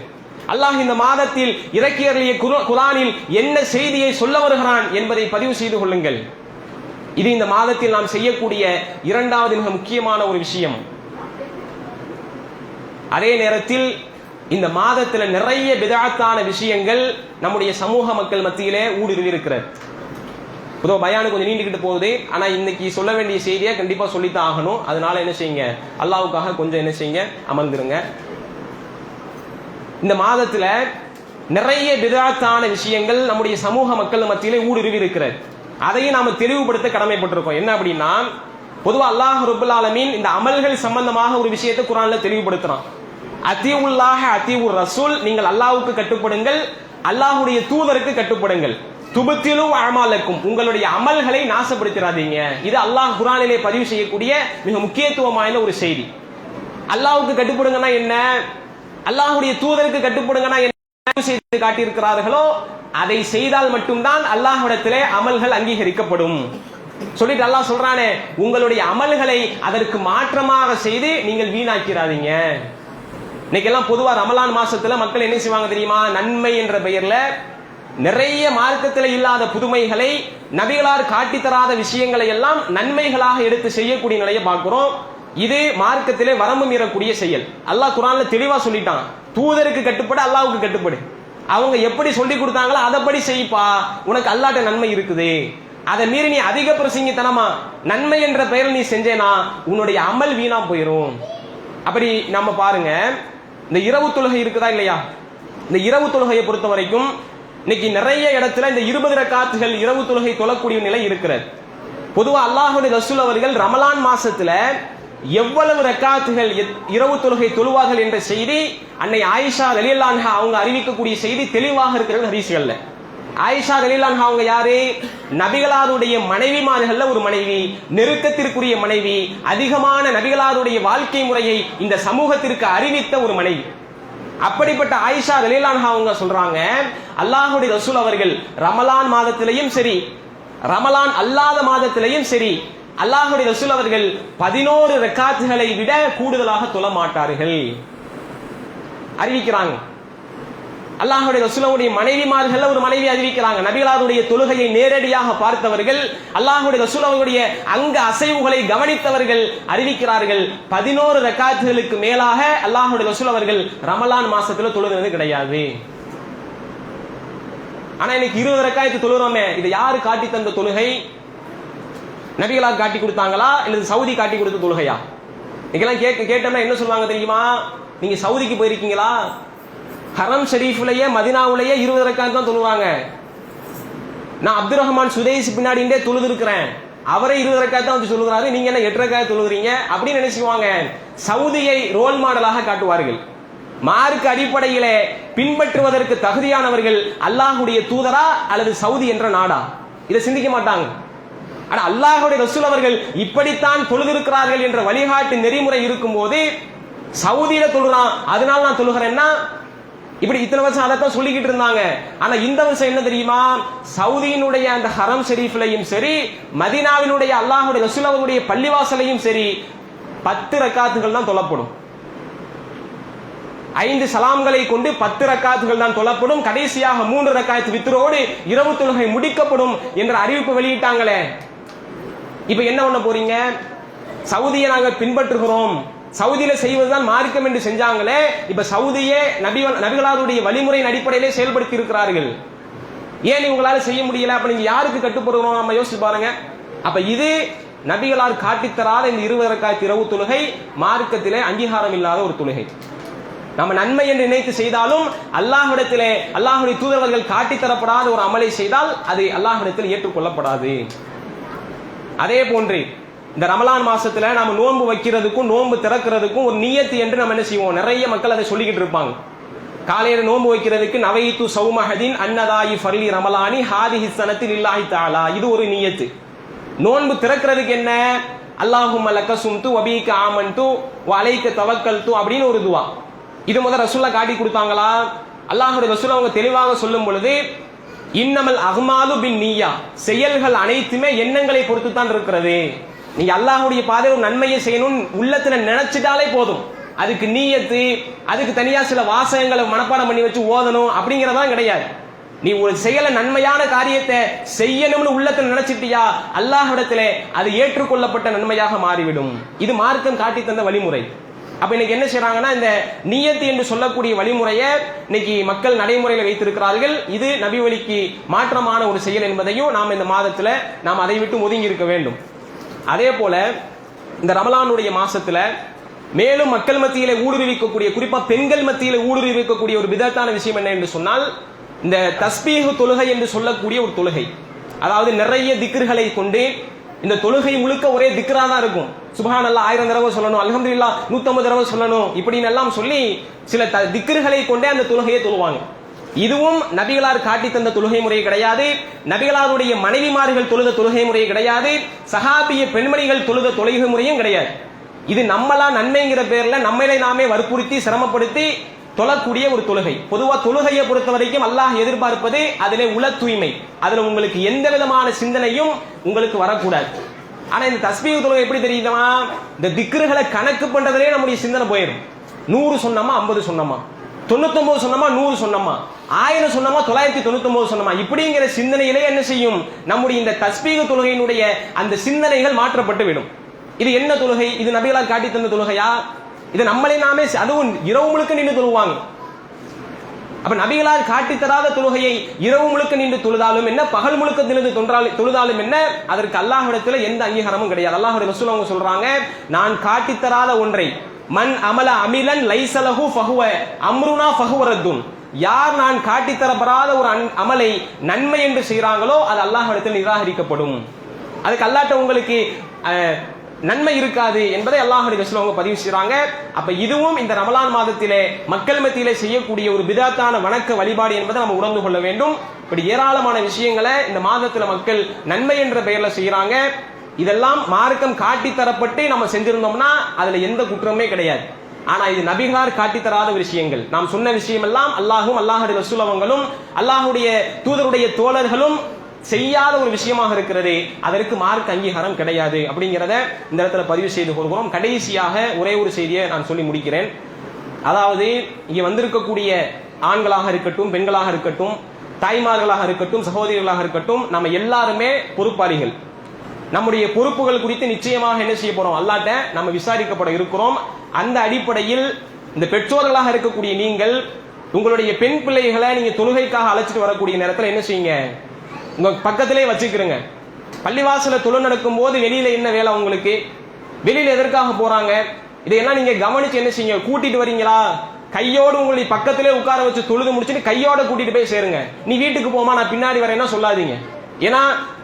அல்லாஹ் இந்த மாதத்தில் இறக்கியருளிய குர்ஆனில் என்ன செய்தியை சொல்ல வருகிறான் என்பதை பதிவு செய்து கொள்ளுங்கள். இது இந்த மாதத்தில் நாம் செய்யக்கூடிய இரண்டாவது மிக முக்கியமான ஒரு விஷயம். அதே நேரத்தில் இந்த மாதத்தில் நிறைய பிதஅத்தான விஷயங்கள் நம்முடைய சமூக மக்கள் மத்தியிலே ஊடுருவி இருக்கிறது. பொதுவாக பயானு கொஞ்சம் நீண்டுகிட்டு போகுது, ஆனா இன்னைக்கு சொல்ல வேண்டிய செய்தியை கண்டிப்பா சொல்லித்தான் ஆகணும். அதனால என்ன செய்யுங்க, அல்லாஹ்வுக்காக கொஞ்சம் என்ன செய்யுங்க, அமர்ந்துருங்க. இந்த மாதத்துல நிறைய பிதஅத்தான விஷயங்கள் நம்முடைய சமூக மக்கள் மத்தியிலே ஊடுருவி இருக்கிறது. அதையும் நாம தெளிவுபடுத்த கடமைப்பட்டிருக்கோம். என்ன அப்படின்னா, பொதுவா அல்லாஹ் ரப்பல் ஆலமீன் இந்த அமல்கள் சம்பந்தமாக ஒரு விஷயத்தை குர்ஆன்ல தெளிவுபடுத்துறான். அத்தியுல்லாஹ அத்தியுர் ரசூல், நீங்கள் அல்லாஹ்வுக்கு கட்டுப்படுங்கள், அல்லாஹ்வுடைய தூதருக்கு கட்டுப்படுங்கள். துபத்திலு அமாலக்கும், உங்களுடைய அமல்களை நாசப்படுத்திடாதீங்க. இது அல்லாஹ் குர்ஆனிலே பதிவு செய்யக்கூடிய மிக முக்கியத்துவமான ஒரு செய்தி. அல்லாஹ்வுக்கு கட்டுப்படுங்கன்னா என்ன, அல்லாஹ்வுடைய தூதருக்கு கட்டுப்படுங்கன்னா என்ன செய்து காட்டியிருக்கிறார்களோ அதை செய்தால் மட்டும்தான் அல்லாஹ்விடத்திலே அமல்கள் அங்கீகரிக்கப்படும். சொல்லிட்டு அல்லாஹ் சொல்றானே, உங்களுடைய அமல்களை அதற்கு மாற்றமாக செய்து நீங்கள் வீணாக்கிறாதீங்க. இன்னைக்கு எல்லாம் பொதுவா ரமலான் மாசத்துல மக்கள் என்ன செய்வாங்க தெரியுமா, நன்மை என்ற பெயர்ல நிறைய மார்க்கத்தில் இல்லாத புதுமைகளை, நபிகளார் காட்டி தராத விஷயங்களை எல்லாம் நன்மைகளாக எடுத்து செய்யக்கூடிய நிலையை பார்க்கிறோம். இது மார்க்கத்திலே வரம்பு மீறக்கூடிய செயல். அல்லாஹ் குர்ஆன்ல தெளிவா சொல்லிட்டான், தூதருக்கு கட்டுப்படு, அல்லாஹ்வுக்கு கட்டுப்படு. அவங்க எப்படி சொல்லி கொடுத்தாங்களோ அதப்படி செய்ப்பா, உனக்கு அல்லாஹ்ட்ட நன்மை இருக்குது. அதை மீறி நீ அதிக பிரசங்கித்தனமா நன்மை என்ற பெயரில் நீ செஞ்சேனா உன்னுடைய அமல் வீணா போயிரும். அப்படி நம்ம பாருங்க, இந்த இரவு தொழுகை இருக்குதா இல்லையா, இந்த இரவு தொழுகையை பொறுத்த வரைக்கும் இன்னைக்கு நிறைய இடத்துல இந்த 20 ரக்காத்துகள் இரவு தொழுகை தொழக்கூடிய நிலை இருக்கிறது. பொதுவா அல்லாஹ்வுடைய ரசூல் அவர்கள் ரமலான் மாசத்துல எவ்வளவு ரக்காத்துகள் இரவு தொழுகை தொழுவார்கள் என்ற செய்தி அன்னை ஆயிஷா ரலியல்லாஹு அன்ஹா அவங்க அறிவிக்கக்கூடிய செய்தி தெளிவாக இருக்கிறது ஹதீஸ்கள்ல. ஆயிஷா ரலியல்லாஹு அன்ஹா அவங்க யாரு, நபிகளாருடைய மனைவிமார்கள்ல ஒரு மனைவி, நெருக்கத்திற்குரிய மனைவி, அதிகமான நபிகளாருடைய வாழ்க்கை முறையை இந்த சமூகத்திற்கு அறிவித்த ஒரு மனைவி. அப்படிப்பட்ட ஆயிஷா ரலியல்லாஹு அன்ஹா அவங்க சொல்றாங்க, அல்லாஹ்வுடைய ரசூல் அவர்கள் ரமலான் மாதத்திலையும் சரி, ரமலான் அல்லாத மாதத்திலையும் சரி, அல்லாஹ்வுடைய ரசூல் அவர்கள் 11 ரக்காத்துகளை விட கூடுதலாக தொழ மாட்டார்கள் அறிவிக்கிறாங்க. அல்லாஹ்வுடைய ரசூலுடைய மனைவிமார்கள் ஒரு மனைவி அறிவிக்கிறாங்க, நபிகளாருடைய தொழுகையை நேரடியாக பார்த்தவர்கள், அல்லாஹ்வுடைய ரசூல் அவர்களுடைய அங்க அசைவுகளை கவனித்தவர்கள் அறிவிக்கிறார்கள், 11 ரக்காத்துகளுக்கு மேலாக அல்லாஹ்வுடைய ரசூல் அவர்கள் ரமலான் மாசத்துல தொழுகிறது கிடையாது. ஆனா இன்னைக்கு 20 ரக்காத்து தொழுறோமே, இது யாரு காட்டி தந்த தொழுகை? நபிகளார் காட்டி கொடுத்தாங்களா இல்லது சவுதி காட்டி கொடுத்த தொழுகையா? இன்னைக்கெல்லாம் கேட்டோம்னா என்ன சொல்லுவாங்க தெரியுமா, நீங்க சவுதிக்கு போயிருக்கீங்களா, ஹரம் ஷரீஃப்லயே மதினாவுலயே 20 ரக்காத் தான் தொழுவாங்க. நான் அப்துல் ரஹ்மான் சுதைஸ் பின்னாடியே தொழுது இருக்கிறேன், அவரே 20 ரக்காத் தான் வந்து சொல்லுகிறாரு, நீங்க என்ன 8 ரக்காத் தொழுகிறீங்க அப்படின்னு நினைச்சுக்குவாங்க. சவுதியை ரோல் மாடலாக காட்டுவார்கள். மார்க்க அடிப்படையிலே பின்பற்றுவதற்கு தகுதியானவர்கள் அல்லாஹ்வுடைய தூதரா அல்லது சவுதி என்ற நாடா, இதை சிந்திக்க மாட்டாங்க. ஆனா அல்லாஹ்வுடைய ரசூல் அவர்கள் இப்படித்தான் தொழுதிருக்கிறார்கள் என்ற வழிகாட்டு நெறிமுறை இருக்கும் போது சவுதியில தொழுறான் அதனால நான் தொழுகிறேன்னா இப்படி இத்தனை வருஷம் அதைத்தான் சொல்லிக்கிட்டு இருந்தாங்க. ஆனா இந்த வருஷம் என்ன தெரியுமா, சவுதியினுடைய அந்த ஹரம் ஷெரீஃப்லையும் சரி, மதீனாவினுடைய அல்லாஹ்வுடைய ரசூல் அவர்களுடைய பள்ளிவாசலையும் சரி 10 ரக்காத்துகள் தான் தொழப்படும். 5 சலாம்களை கொண்டு 10 ரக்காத்துகள் தான் தொழப்படும். கடைசியாக 3 ரக்காத் வித்ரோடு இரவு தொழுகை முடிக்கப்படும் என்ற அறிவிப்பு வெளியிட்டாங்களே. இப்ப என்ன பண்ண போறீங்க? சவுதியை நாங்கள் பின்பற்றுகிறோம், சவுதியில செய்வதுதான் மார்க்கம் என்று செஞ்சாங்களே. இப்ப சவுதியே நபிகளாருடைய வழிமுறையின் அடிப்படையிலே செயல்படுத்தி இருக்கிறார்கள். ஏன் இவங்களால செய்ய முடியல? அப்ப நீங்க யாருக்கு கட்டுப்படுகிறோம்? நம்ம யோசிச்சு பாருங்க. அப்ப இது நபிகளார் காட்டித்தராத இந்த 20 ரக்காத் இரவு தொழுகை மார்க்கத்திலே அங்கீகாரம் இல்லாத ஒரு தொழுகை. நம்ம நன்மை என்று நினைத்து செய்தாலும் அல்லாஹ்விடத்திலே அல்லாஹ்வுடைய தூதர்கள் காட்டித்தரப்படாத ஒரு அமலை செய்தால் அது அல்லாஹ்விடத்தில் ஏற்றுக்கொள்ளப்படாது. அதே போன்று இந்த ரமலான் மாசத்துல நாம நோன்பு வைக்கிறதுக்கும் நோன்பு திறக்கிறதுக்கும் ஒரு நியத்து என்று நம்ம என்ன செய்வோம், நிறைய மக்கள் அதை சொல்லிக்கிட்டு இருப்பாங்க. காலையில நோன்பு வைக்கிறதுக்கு நவைத்து சௌமஹதின் அன்னதாயி ஃபர்லி ரமலானி ஹாதிஹி ஸனத்தில் இல்லாஹி தஆலா, இது ஒரு நியத்து. நோன்பு திறக்கிறதுக்கு என்ன, அல்லாஹும்ம லக்க சும்து வபீக ஆமன்து வ அலைக தவக்கல்து அப்படின்னு ஒரு துவா. இது முதல் ரசூல்லா காட்டி கொடுத்தாங்களா? அல்லாஹ்வுடைய ரசூல் அவங்க தெளிவாக சொல்லும் பொழுது இன்னமல் அஹ்மாலு பின் நிய்யா, செயல்கள் அனைத்துமே எண்ணங்களை பொறுத்து தான் இருக்கிறது. நீங்க அல்லாஹ்வுடைய பாதையில் ஒரு நன்மையை செய்யணும் உள்ளத்துல நினைச்சிட்டாலே போதும். அதுக்கு நீயத்து, அதுக்கு தனியா சில வாசகங்களை மனப்பாடம் பண்ணி வச்சு ஓதணும் அப்படிங்கறதான் கிடையாது. நீ ஒரு செயல நன்மையான காரியத்தை செய்யணும்னு உள்ளத்துல நினைச்சிட்டியா அல்லாஹ்விடத்திலே அது ஏற்றுக்கொள்ளப்பட்ட நன்மையாக மாறிவிடும். இது மார்க்கம் காட்டி தந்த வழிமுறை. அப்ப இன்னைக்கு என்ன செய்யறாங்கன்னா, இந்த நியத்து என்று சொல்லக்கூடிய வழிமுறையை இன்னைக்கு மக்கள் நடைமுறையில் வைத்திருக்கிறார்கள். இது நபி வழிக்கு மாற்றமான ஒரு செயல் என்பதையும் நாம் இந்த மாதத்துல நாம் அதை விட்டு ஒதுங்கி இருக்க வேண்டும். அதே போல இந்த ரமலானுடைய மாசத்துல மேலும் மக்கள் மத்தியிலே ஊடுருவிக்கக்கூடிய, குறிப்பா பெண்கள் மத்தியிலே ஊடுருவிக்கக்கூடிய ஒரு பிதத்தான விஷயம் என்ன என்று சொன்னால், இந்த தஸ்பீஹ் தொழுகை என்று சொல்லக்கூடிய ஒரு தொழுகை. அதாவது நிறைய திக்ர்களை கொண்டு இந்த தொழுகை முழுக்க ஒரே திக்ரா தான் இருக்கும். சுப்ஹானல்லாஹ் 1000 தடவை சொல்லணும், அல்ஹம்துலில்லாஹ் 150 தடவை சொல்லணும், இப்படின்னு எல்லாம் சொல்லி சில திக்ர்களை கொண்டே அந்த தொழுகையை தொழுவாங்க. இதுவும் நபிகளார் காட்டி தந்த தொழுகை முறை கிடையாது. நபிகளாருடைய மனைவிமார்கள் தொழுத தொழுகை முறை கிடையாது. சஹாபிய பெண்மணிகள் தொழுத தொழுகை முறையும் கிடையாது. இது நம்மளா நன்மைங்கிற பேர்ல நம்மளை நாமே வற்புறுத்தி சிரமப்படுத்தி தொழக்கூடிய ஒரு தொழுகை. பொதுவா தொழுகையை பொறுத்த வரைக்கும் அல்லாஹ் எதிர்பார்ப்பது அதிலே உள தூய்மை, அதுல உங்களுக்கு எந்த விதமான சிந்தனையும் உங்களுக்கு வரக்கூடாது. ஆனா இந்த தஸ்பீஹ் தொழுகை எப்படி தெரியுமா, இந்த திக்ருகளை கணக்கு பண்றதுலயே நம்முடைய சிந்தனை போயிடும். 100 சொன்னமா, 50 சொன்னமா, 99 சொன்னமா, 100 சொன்னமா, 1000 சொன்னமா, 999 சொன்னமா, இப்படிங்கிற சிந்தனையிலே என்ன செய்யும், நம்முடைய இந்த தஸ்பீஹ் தொழுகையினுடைய அந்த சிந்தனைகள் மாற்றப்பட்டு விடும். இது என்ன தொழுகை? இது நபிகளார் காட்டி தந்த தொழுகையா? இது நம்மளே நாமே, அதுவும் இரவு முழுக்க நின்று தொழுவாங்க. அப்ப நபிகளார் காட்டி தராத தொழுகையை இரவு முழுக்க நின்று தொழுதாலும் என்ன, பகல் முழுக்க நின்று தொழுதாலும் என்ன, அதற்கு அல்லாஹ்விடத்துல எந்த அங்கீகாரமும் கிடையாது. அல்லாஹ்வுடைய ரசூல் அவங்க சொல்றாங்க, நான் காட்டி தராத ஒன்றை மன் அமல அமிலன் லைஸலஹு ஃபஹுவ அம்ருனா ஃபஹுவ ரத்துன், யார் நான் காட்டி தரப்படாத ஒரு அமலை நன்மை என்று செய்றாங்களோ அது அல்லாஹ்விடத்தில் நிராகரிக்கப்படும். அதுக்கு அல்லாஹ்ட்ட உங்களுக்கு நன்மை இருக்காது என்பதை அல்லாஹ்வுடைய ரசூல் அவங்க பதிவு செய்றாங்க. அப்ப இதுவும் இந்த ரமலான் மாதத்திலே மக்கள் மத்தியிலே செய்யக்கூடிய ஒரு பிதாத்தான வணக்க வழிபாடு என்பதை நம்ம உணர்ந்து கொள்ள வேண்டும். இப்படி ஏராளமான விஷயங்களை இந்த மாதத்துல மக்கள் நன்மை என்ற பெயர்ல செய்யறாங்க. இதெல்லாம் மார்க்கம் காட்டி தரப்பட்டு நம்ம செஞ்சிருந்தோம்னா அதுல எந்த குற்றமே கிடையாது. ஆனா இது நபிகளார் காட்டி தராத விஷயங்கள். நாம் சொன்ன விஷயம் எல்லாம் அல்லாஹும் அல்லாஹுடைய ரசூல் அவங்களும் அல்லாஹுடைய தூதருடைய தோழர்களும் செய்யாத ஒரு விஷயமாக இருக்கிறது. அதற்கு மார்க் அங்கீகாரம் கிடையாது அப்படிங்கிறத இந்த இடத்துல பதிவு செய்து கொள்கிறோம். கடைசியாக ஒரே ஒரு செய்தியை நான் சொல்லி முடிக்கிறேன். அதாவது இங்க வந்திருக்கக்கூடிய ஆண்களாக இருக்கட்டும், பெண்களாக இருக்கட்டும், தாய்மார்களாக இருக்கட்டும், சகோதரிகளாக இருக்கட்டும், நம்ம எல்லாருமே பொறுப்பாளிகள். நம்முடைய பொறுப்புகள் குறித்து நிச்சயமாக என்ன செய்ய போறோம், அல்லாஹ்ட்ட நம்ம விசாரிக்கப்பட இருக்கிறோம். அந்த அடிப்படையில் இந்த பெற்றோர்களாக இருக்கக்கூடிய நீங்கள் உங்களுடைய பெண் பிள்ளைகளை நீங்க தொழுகைக்காக அழைச்சிட்டு வரக்கூடிய நேரத்தில் என்ன செய்யுங்க, உங்க பக்கத்திலே வச்சுக்கிறங்க. பள்ளிவாசல தொழு நடக்கும் போது வெளியில என்ன வேலை உங்களுக்கு, வெளியில எதற்காக போறாங்க, இதையெல்லாம் நீங்க கவனிச்சு என்ன செய்யுங்க, கூட்டிட்டு வரீங்களா, கையோடு உங்களுடைய பக்கத்திலே உட்கார வச்சு தொழுது முடிச்சுட்டு கையோட கூட்டிட்டு போய் சேருங்க. நீ வீட்டுக்கு போமா நான் பின்னாடி வரேன்னா சொல்லாதீங்க. ஏன்னா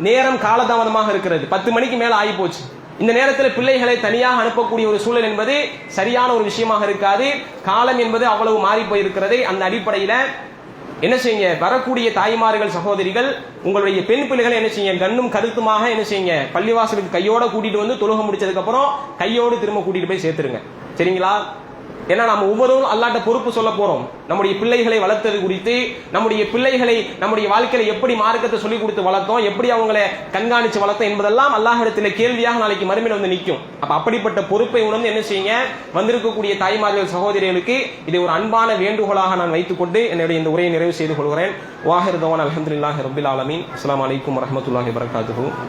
நேரம் காலதாமதமாக இருக்கிறது, 10 மணிக்கு மேல ஆகி போச்சு. இந்த நேரத்தில் பிள்ளைகளை தனியாக அனுப்பக்கூடிய ஒரு சூழல் என்பது சரியான ஒரு விஷயமாக இருக்காது. காலம் என்பது அவ்வளவு மாறி போயிருக்கிறது. அந்த அடிப்படையில என்ன செய்யுங்க, வரக்கூடிய தாய்மார்கள் சகோதரிகள் உங்களுடைய பெண் பிள்ளைகளை என்ன செய்யுங்க, கண்ணும் கருத்துமாக என்ன செய்யுங்க, பள்ளிவாசலுக்கு கையோட கூட்டிட்டு வந்து தொழுகை முடிச்சதுக்கு அப்புறம் கையோடு திரும்ப கூட்டிட்டு போய் சேர்த்துருங்க. சரிங்களா? ஏன்னா நம்ம ஒவ்வொருவரும் அல்லாஹ்ட்ட பொறுப்பு சொல்ல போறோம். நம்முடைய பிள்ளைகளை வளர்த்தது குறித்து, நம்முடைய பிள்ளைகளை நம்முடைய வாழ்க்கையில எப்படி மார்க்கத்தை சொல்லிக் கொடுத்து வளர்த்தோம், எப்படி அவங்களை கண்காணிச்சு வளர்த்தோம் என்பதெல்லாம் அல்லாஹ்விடத்தில் கேள்வியாக நாளைக்கு மறுமையில வந்து நிற்கும். அப்ப அப்படிப்பட்ட பொறுப்பை உணர்ந்து என்ன செய்யுங்க, வந்திருக்கக்கூடிய தாய்மார்கள் சகோதரிகளுக்கு இதை ஒரு அன்பான வேண்டுகோளாக நான் வைத்துக்கொண்டு என்னுடைய இந்த உரையை நிறைவு செய்து கொள்கிறேன். வாஹிர் தவான் அல்ஹம்துலில்லாஹி ரப்பில் ஆலமீன். அஸ்ஸலாமு அலைக்கும் வரஹ்மத்துல்லாஹி வபரகாத்துஹு.